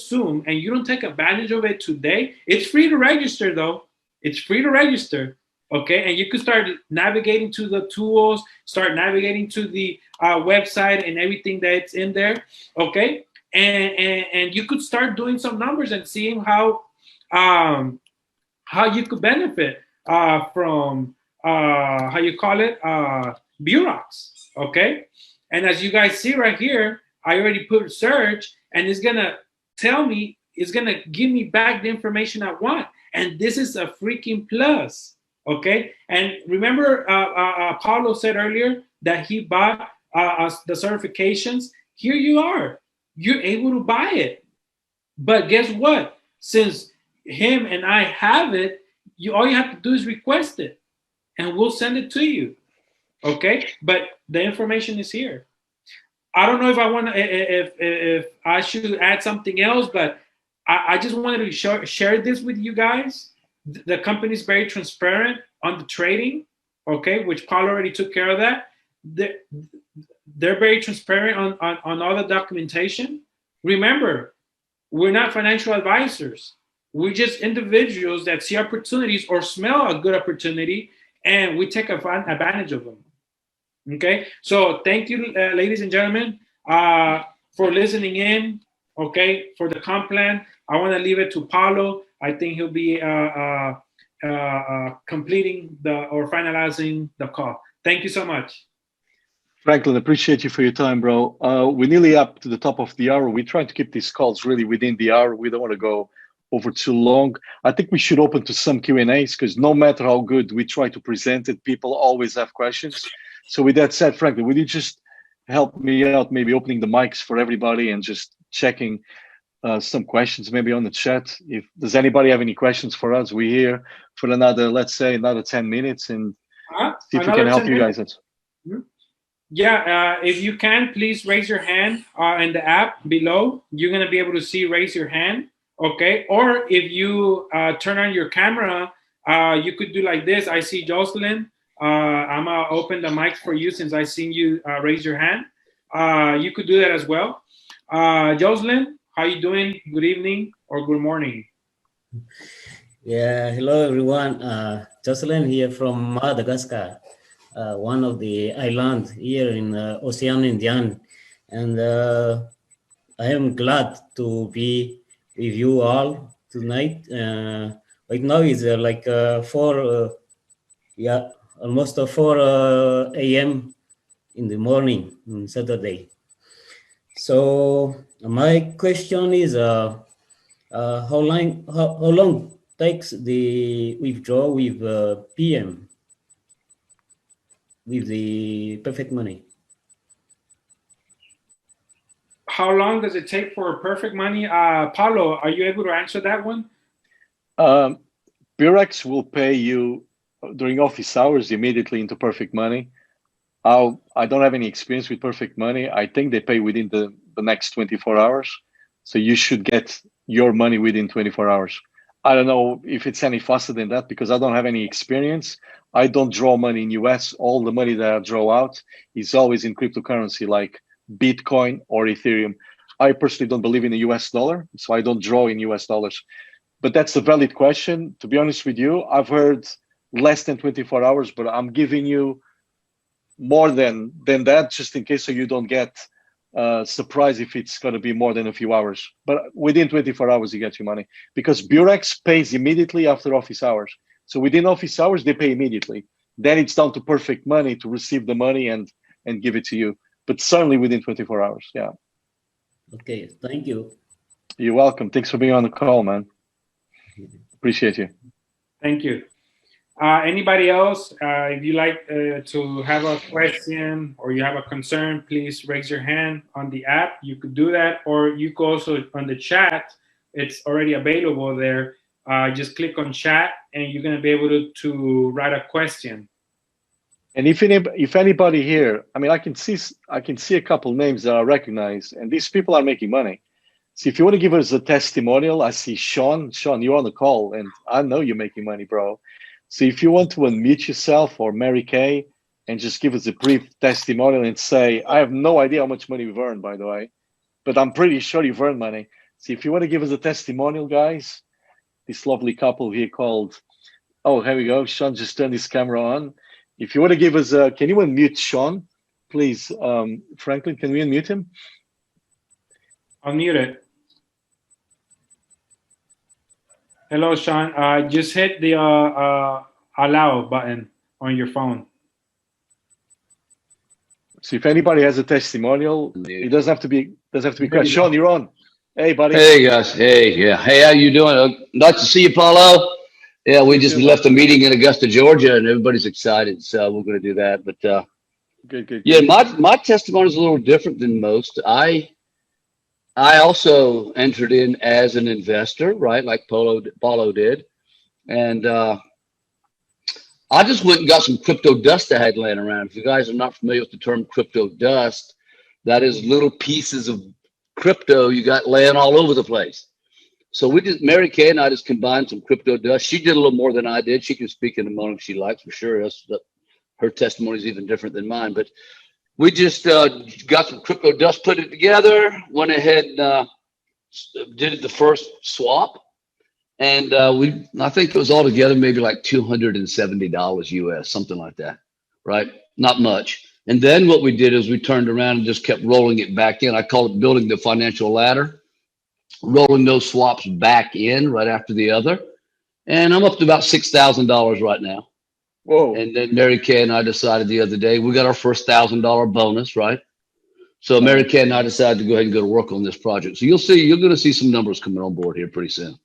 Zoom and you don't take advantage of it today, it's free to register though. It's free to register. Okay, and you could start navigating to the tools, start navigating to the website and everything that's in there. Okay, and you could start doing some numbers and seeing how you could benefit from how you call it Beurax. Okay, and as you guys see right here, I already put search, and it's gonna tell me, it's gonna give me back the information I want, and this is a freaking plus. Okay, and remember, Paulo said earlier that he bought the certifications. Here you are, you're able to buy it, but guess what? Since him and I have it, all you have to do is request it, and we'll send it to you. Okay, but the information is here. I don't know if I want to, if I should add something else, but I just wanted to share this with you guys. The company is very transparent on the trading, okay, which Paul already took care of that. They're very transparent on all the documentation. Remember, we're not financial advisors. We're just individuals that see opportunities or smell a good opportunity, and we take advantage of them. Okay, so thank you, ladies and gentlemen, for listening in. Okay, for the comp plan, I want to leave it to Paulo. I think he'll be completing or finalizing the call. Thank you so much. Franklin, appreciate you for your time, bro. We're nearly up to the top of the hour. We try to keep these calls really within the hour. We don't want to go over too long. I think we should open to some Q&As, because no matter how good we try to present it, people always have questions. So with that said, Franklin, would you just help me out, maybe opening the mics for everybody and just checking some questions maybe on the chat? If does anybody have any questions for us, we're here for another, let's say, another 10 minutes and see if we can help you guys. Yeah, if you can, please raise your hand in the app below. You're going to be able to see raise your hand, okay? Or if you turn on your camera, you could do like this. I see Jocelyn. I'm going to open the mic for you since I seen you raise your hand. You could do that as well. Jocelyn, how you doing? Good evening or good morning? Yeah, hello everyone. Jocelyn here from Madagascar, one of the islands here in Ocean Indian. And I am glad to be with you all tonight. Right now is like 4, almost 4 a.m. in the morning on Saturday. So my question is, how long takes the withdrawal with PM, with the perfect money? How long does it take for perfect money? Paulo, are you able to answer that one? Beurax will pay you during office hours immediately into perfect money. I don't have any experience with perfect money. I think they pay within the next 24 hours. So you should get your money within 24 hours. I don't know if it's any faster than that because I don't have any experience. I don't draw money in US. All the money that I draw out is always in cryptocurrency like Bitcoin or Ethereum. I personally don't believe in the US dollar, so I don't draw in US dollars. But that's a valid question. To be honest with you, I've heard less than 24 hours, but I'm giving you more than that, just in case so you don't get surprised if it's going to be more than a few hours. But within 24 hours, you get your money because Beurax pays immediately after office hours. So within office hours, they pay immediately. Then it's down to perfect money to receive the money and give it to you. But certainly within 24 hours, yeah. Okay, thank you. You're welcome. Thanks for being on the call, man. Appreciate you. Thank you. Anybody else? If you like to have a question or you have a concern, please raise your hand on the app. You could do that, or you could also on the chat. It's already available there. Just click on chat, and you're going to be able to write a question. And if anybody here, I mean, I can see a couple names that I recognize, and these people are making money. So if you want to give us a testimonial, I see Sean. Sean, you're on the call, and I know you're making money, bro. So if you want to unmute yourself, or Mary Kay, and just give us a brief testimonial and say, I have no idea how much money we've earned, by the way, but I'm pretty sure you've earned money. So if you want to give us a testimonial, guys, this lovely couple here called, oh, here we go. Sean just turned his camera on. If you want to give us a, can you unmute Sean, please? Franklin, can we unmute him? Unmute it. Hello, Sean. Just hit the allow button on your phone. So if anybody has a testimonial, it doesn't have to be quick. Sean, you're on. Hey, buddy. Hey, guys. Hey, yeah. Hey, how you doing? Nice to see you, Paulo. Yeah, we just left a meeting in Augusta, Georgia, and everybody's excited, so we're going to do that. But good. Yeah, my testimony is a little different than most. I also entered in as an investor, right, like Paulo did, and I just went and got some crypto dust I had laying around. If you guys are not familiar with the term crypto dust, that is little pieces of crypto you got laying all over the place. So Mary Kay and I just combined some crypto dust. She did a little more than I did. She can speak in a moment if she likes, for sure. Her testimony is even different than mine. But we just got some crypto dust, put it together, went ahead and did the first swap. And I think it was all together maybe like $270 US, something like that, right? Not much. And then what we did is we turned around and just kept rolling it back in. I call it building the financial ladder, rolling those swaps back in right after the other. And I'm up to about $6,000 right now. Whoa. And then Mary Kay and I decided the other day, we got our first $1,000 bonus, right? So Mary Kay and I decided to go ahead and go to work on this project. So you're going to see some numbers coming on board here pretty soon.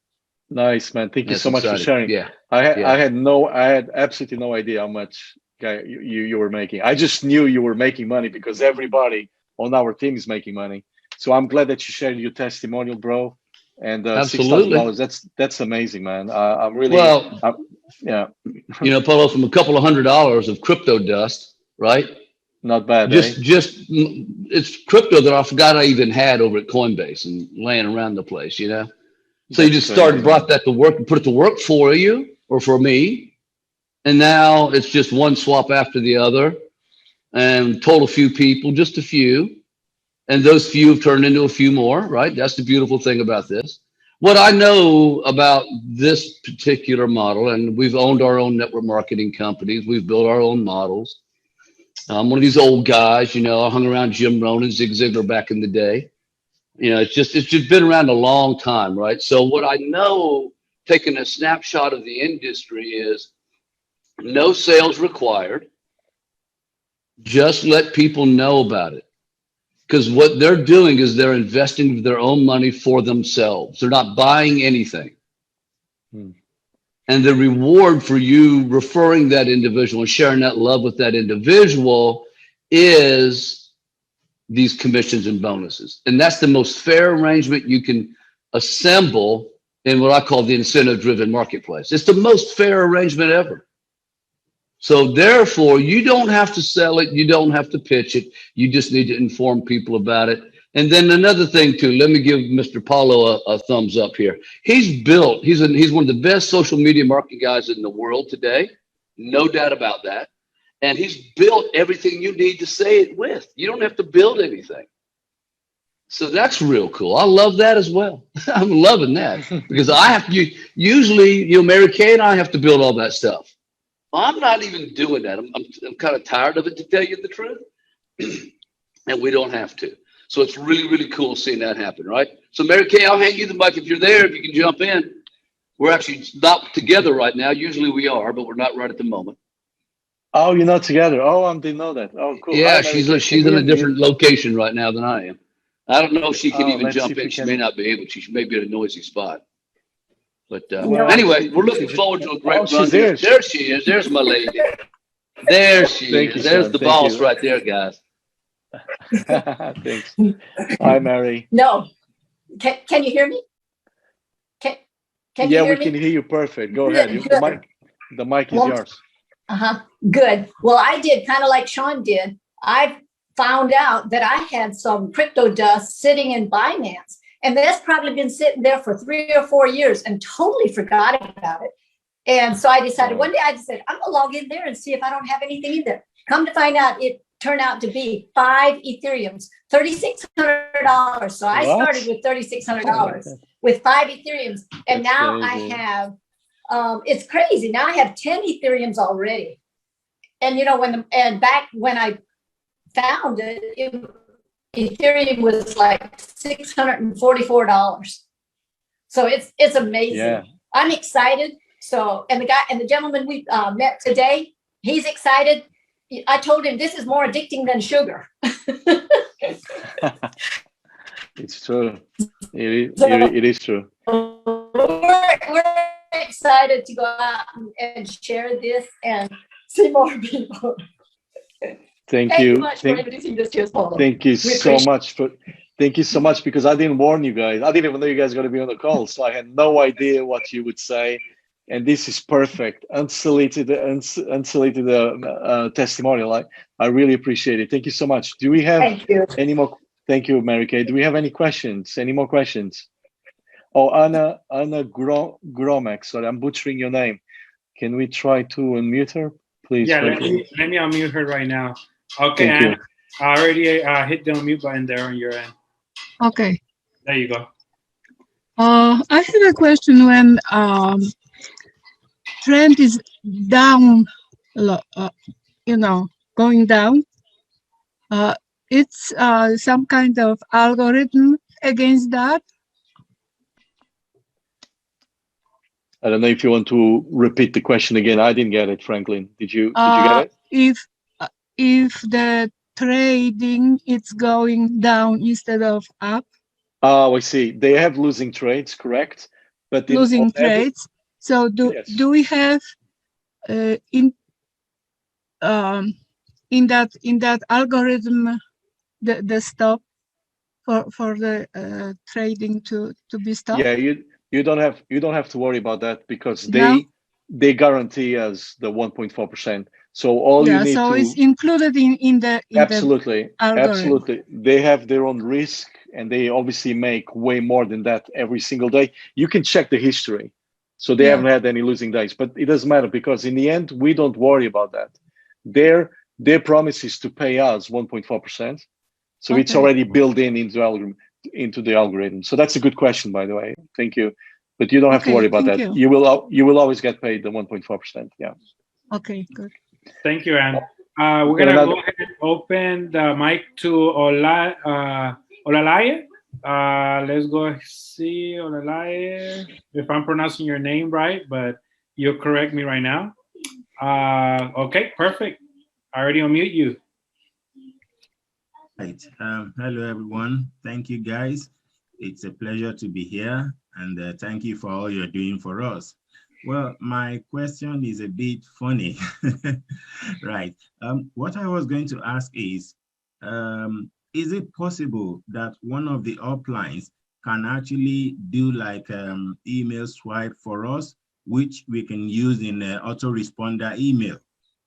Nice, man. Thank you so much for sharing. Yeah. I had absolutely no idea how much you were making. I just knew you were making money because everybody on our team is making money. So I'm glad that you shared your testimonial, bro. And $6,000, that's amazing, man. I'm really yeah. You know, Paulo, from a couple of $100 of crypto dust, right? Not bad. Just it's crypto that I forgot I even had over at Coinbase and laying around the place, you know. So you just brought that to work and put it to work for you or for me. And now it's just one swap after the other and told a few people, just a few. And those few have turned into a few more, right? That's the beautiful thing about this. What I know about this particular model, and we've owned our own network marketing companies. We've built our own models. I'm one of these old guys, you know, I hung around Jim Rohn and Zig Ziglar back in the day. You know, it's just been around a long time, right? So what I know, taking a snapshot of the industry, is no sales required. Just let people know about it. Because what they're doing is they're investing their own money for themselves. They're not buying anything. And the reward for you referring that individual and sharing that love with that individual is these commissions and bonuses. And that's the most fair arrangement you can assemble in what I call the incentive-driven marketplace. It's the most fair arrangement ever. So therefore, you don't have to sell it. You don't have to pitch it. You just need to inform people about it. And then another thing too, let me give Mr. Paulo a thumbs up here. He's one of the best social media marketing guys in the world today. No doubt about that. And he's built everything you need to say it with. You don't have to build anything. So that's real cool. I love that as well. I'm loving that because I have to, usually, you know, Mary Kay and I have to build all that stuff. I'm not even doing that. I'm kind of tired of it, to tell you the truth. And we don't have to. So it's really, really cool seeing that happen, right? So Mary Kay, I'll hand you the mic if you're there, if you can jump in. We're actually not together right now. Usually we are, but we're not right at the moment. Oh, you're not together. Oh, I didn't know that. Oh, cool. Yeah, she's in a different location right now than I am. I don't know if she can even let's see jump if in. we She can- may not be able to. She may be at a noisy spot. But Well, anyway, we're looking she's- forward to a great oh, run. she's There. there. There she is. There's my lady. There she Thank you, is. There's son. the Thank boss you. right there, guys. Thanks. Hi, Mary. No. Can you hear me? Can Yeah, you hear we can me? hear you perfect. Go Good, ahead. good. The mic is Well, yours. Good. Well, I did kind of like Sean did. I found out that I had some crypto dust sitting in Binance, and that's probably been sitting there for 3 or 4 years and totally forgot about it. And so I decided one day, I just said, I'm gonna log in there and see if I don't have anything in there. Come to find out, it turned out to be 5 Ethereums, $3,600. So I What? started with $3,600 with 5 Ethereums, and That's now crazy. I have. It's crazy. Now I have 10 Ethereums already. And you know, back when I found it, Ethereum was like $644. So it's amazing. Yeah. I'm excited. So, and the gentleman we met today, he's excited. I told him this is more addicting than sugar. It's true. It is true. We're excited to go out and share this and see more people. Thank Thank you you. much for introducing this to us, Paulo. Thank you We so appreciate much thank you so much, because I didn't warn you guys. I didn't even know you guys were going to be on the call, so I had no idea what you would say. And this is perfect, unsolicited testimonial. I really appreciate it. Thank you so much. Do we have Thank you. any more? Thank you, Mary Kay. Do we have any questions? Any more questions? Oh, Anna Gromek. Sorry, I'm butchering your name. Can we try to unmute her, please? Yeah, Thank you. let me unmute her right now. Okay, Thank Anna, you. I already hit the unmute button there on your end. Okay. There you go. I have a question. When trend is down, going down, it's some kind of algorithm against that. I don't know if you want to repeat the question again. I didn't get it, Franklin. Did you get it? If the trading it's going down instead of up, Oh, I see. They have losing trades, correct? But losing trades. So Yes. do we have in that algorithm the stop for the trading to be stopped? Yeah, you don't have to worry about that, because No? they guarantee us the 1.4%. So all you need so to it's included in the absolutely. algorithm. They have their own risk, and they obviously make way more than that every single day. You can check the history. So they Yeah. haven't had any losing days, but it doesn't matter, because in the end we don't worry about that. Their promise is to pay us 1.4%. So it's Okay. already built into the algorithm. So that's a good question, by the way. Thank you. But you don't have to Okay, worry about that. thank You will always get paid the 1.4%. Yeah. Okay, good. Thank you, Anne. We're gonna go ahead and open the mic to Olalaye. Let's go see Olalaye, if I'm pronouncing your name right, but you'll correct me right now. Okay, perfect. I already unmute you. Right. Hello, everyone. Thank you, guys. It's a pleasure to be here, and thank you for all you're doing for us. Well, my question is a bit funny. Right. What I was going to ask is it possible that one of the uplines can actually do like email swipe for us, which we can use in the autoresponder email?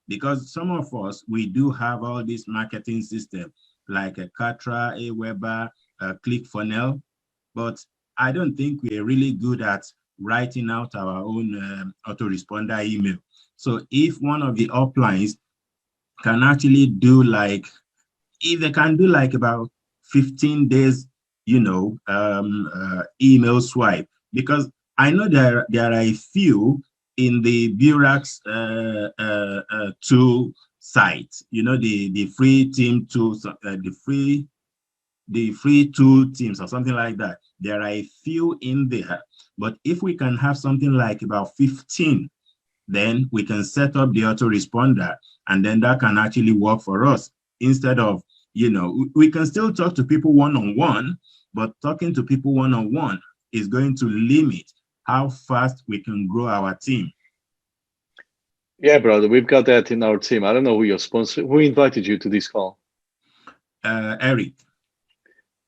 Because some of us, we do have all this marketing system like a Katra, Aweber, ClickFunnels, but I don't think we're really good at writing out our own autoresponder email. So if one of the uplines can actually do like, if they can do like about 15 days, email swipe, because I know there are a few in the Beurax tool site, the free team tools, the free tool teams or something like that. There are a few in there, but if we can have something like about 15, then we can set up the autoresponder, and then that can actually work for us instead of you know, we can still talk to people one-on-one, but talking to people one-on-one is going to limit how fast we can grow our team. Yeah, brother, we've got that in our team. I don't know who your sponsor, who invited you to this call? Eric.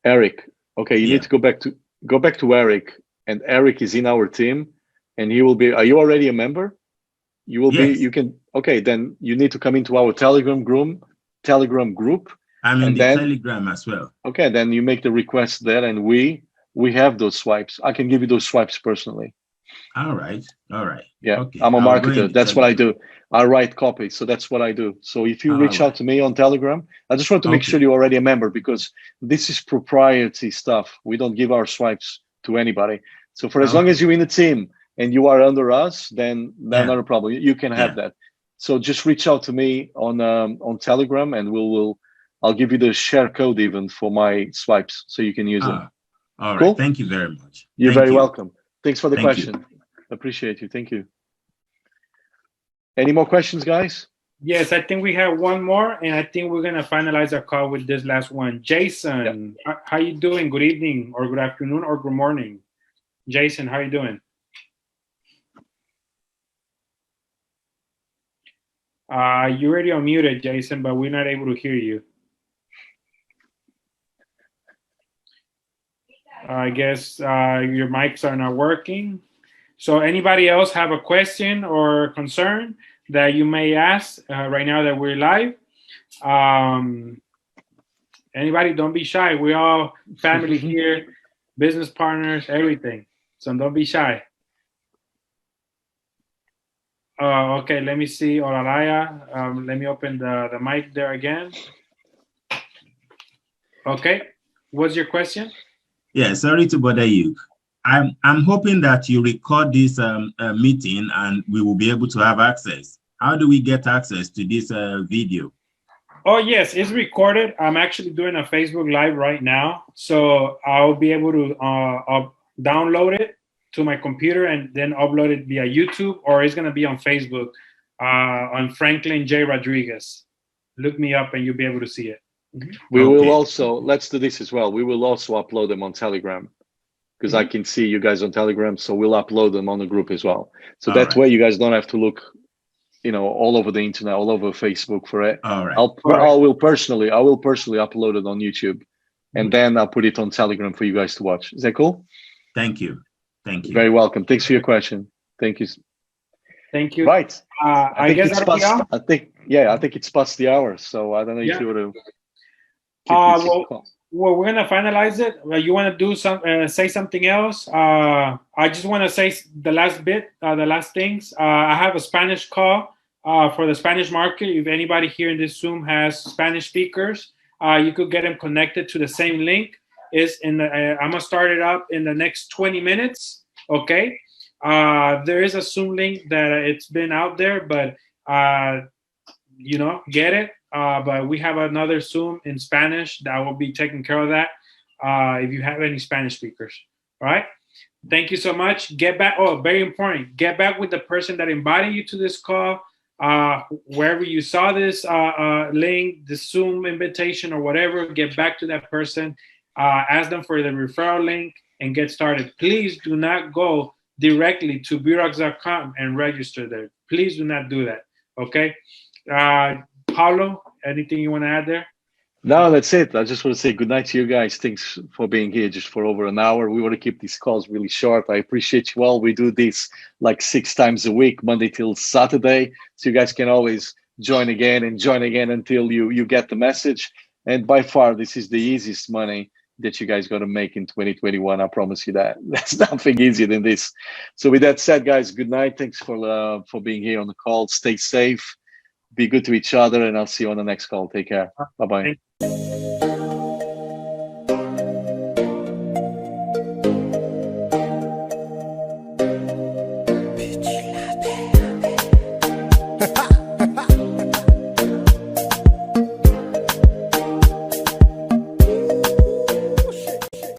Eric. Okay, you Yeah. need to go back to Eric, and Eric is in our team, and he will be. Are you already a member? You will Yes. be. You can. Okay, then you need to come into our Telegram group. I'm in and the then, Telegram as well. Okay, then you make the request there, and we have those swipes. I can give you those swipes personally. All right. Yeah, Okay. I'm a I'll go in marketer. the That's what I Telegram. do. I write copy, so that's what I do. So if you All reach right. out to me on Telegram, I just want to make Okay. sure you're already a member, because this is proprietary stuff. We don't give our swipes to anybody. So for as long Okay. as you're in the team and you are under us, then Yeah. not a problem. You can have that. So just reach out to me on Telegram, and I'll give you the share code even for my swipes, so you can use them. All right. Cool? Thank you very much. You're Thank very you. welcome. Thanks for the Thank you. question. Appreciate you. Thank you. Any more questions, guys? Yes, I think we have one more, and I think we're gonna finalize our call with this last one. Jason, how you doing? Good evening, or good afternoon, or good morning. Jason, how you doing? You're already unmuted, Jason, but we're not able to hear you. I guess your mics are not working. So anybody else have a question or concern that you may ask right now that we're live? Anybody, don't be shy. We're all family here, business partners, everything. So don't be shy. Okay, let me see, Oralaya. Let me open the mic there again. Okay, what's your question? Yeah, sorry to bother you. I'm hoping that you record this meeting and we will be able to have access. How do we get access to this video? Oh, yes, it's recorded. I'm actually doing a Facebook Live right now. So I'll be able to download it to my computer and then upload it via YouTube, or it's going to be on Facebook on Franklin J. Rodriguez. Look me up and you'll be able to see it. We will also, let's do this as well. We will also upload them on Telegram, because I can see you guys on Telegram. So we'll upload them on the group as well. So that way you guys don't have to look, you know, all over the internet, all over Facebook for it. All right. I will personally upload it on YouTube, and then I'll put it on Telegram for you guys to watch. Is that cool? Thank you. Thank you. Very welcome. Thanks for your question. Thank you. Thank you. Right. I guess it's past, I think it's past the hour. So I don't know if you want to. Well, we're gonna finalize it. You want to do say something else? I just want to say the last bit, the last things. I have a Spanish call for the Spanish market. If anybody here in this Zoom has Spanish speakers, you could get them connected to the same link. It's in the, I'm gonna start it up in the next 20 minutes. Okay. There is a Zoom link that it's been out there, but you know, get it. But we have another Zoom in Spanish that will be taking care of that if you have any Spanish speakers. All right. Thank you so much. Get back. Oh, very important. Get back with the person that invited you to this call. Wherever you saw this link, the Zoom invitation or whatever, get back to that person. Ask them for the referral link and get started. Please do not go directly to Beurax.com and register there. Please do not do that. Okay. Paulo, anything you want to add there? No, that's it. I just want to say good night to you guys. Thanks for being here just for over an hour. We want to keep these calls really short. I appreciate you all. We do this like 6 times a week, Monday till Saturday. So you guys can always join again until you get the message. And by far, this is the easiest money that you guys got to make in 2021. I promise you that. There's nothing easier than this. So with that said, guys, good night. Thanks for being here on the call. Stay safe. Be good to each other, and I'll see you on the next call. Take care. Bye-bye.